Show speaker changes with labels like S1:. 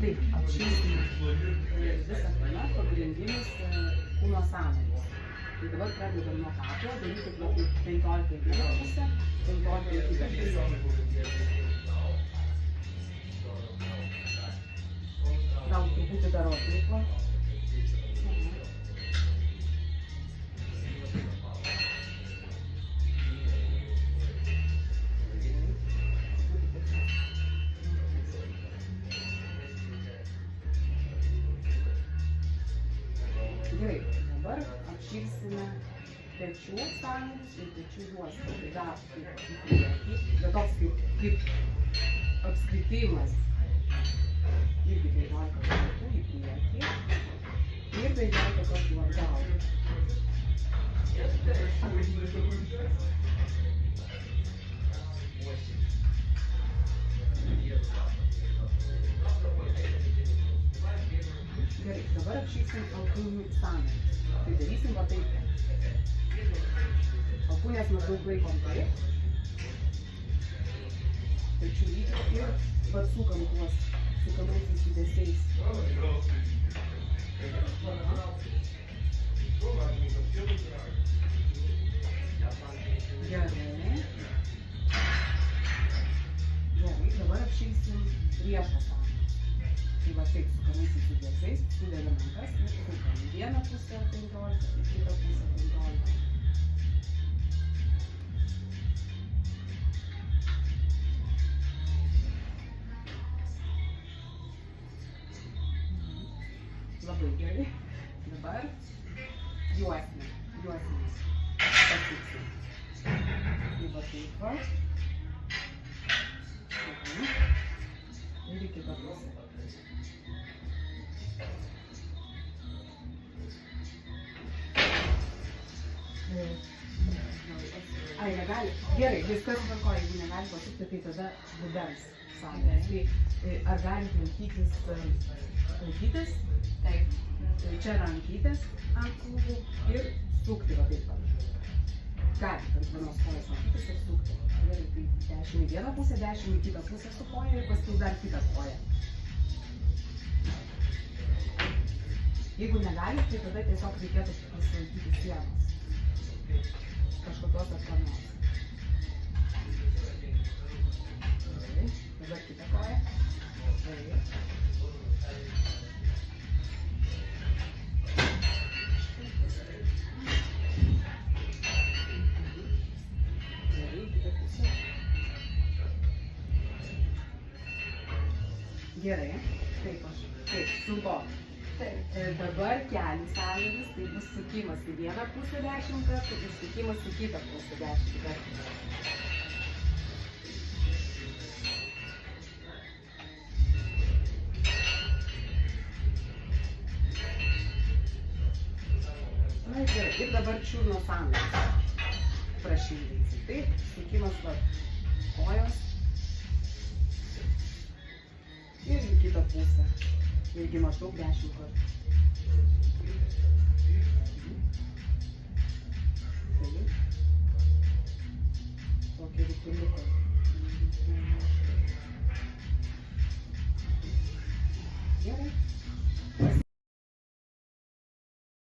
S1: Taip, apšilsim visą kūną, pagrindinis kūno sąnarius. Tai dabar pradedam nuo kaklo, darykit kokį 15 į vieną pusę, 15 į kitą pusę. Gal truputį dar atliko. Gerai, dabar apšilsime pečių sąnarius ir pečių juostą. Tai dar kaip į priekį, bet toks kaip apskritimas. Irgi 15 kartų į priekį ir 15 kartų atgal. Gerai, dabar apšilsim alkūnių sąnarius. Tai darysim va taip. Alkūnės maždaug laikom taip. Pečių lygio ir atsukam tuos sukamaisiais judesiais. Gerai. Gerai, dabar apšilsim priešą sąnarius. Tai va taip sukamaisiais judesiais, sudedam rankas ir sukam. Į vieną pusę 15, į kitą pusę 15. Labai gerai. Dabar juosme pasuksim. Tai va taip va. Ir į kitą pusę. Ai, negali. Gerai, viskas tvarko, jeigu negali pasukti, tai tada dubens sąnarius. Tai ar galit laikytis? Taip. Čia rankytės ant klubų ir sukti va taip pat. Galit ant vienos kojos rankytis ir sukti. Gerai, tai 10 į vieną pusę, 10 į kitą pusę su koja ir paskui dar kitą koją. Jeigu negalit, tai tada tiesiog reikėtų pasilaikyti sienos. Kažkokios atkanos. Gerai, dabar kitą koją. Gerai. Gerai, taip, sunku. Dabar kelių sąnarius, tai bus sukimas į vieną pusę 10 kartų ir sukimas į kitą pusę 10 kartų. Na ir gerai, ir dabar čiurnos sąnarius prašildysim. Tai sukimas va kojos. Ir į kitą pusę. Irgi maždaug 10 kartų. Taip. Tokį rutuliuką.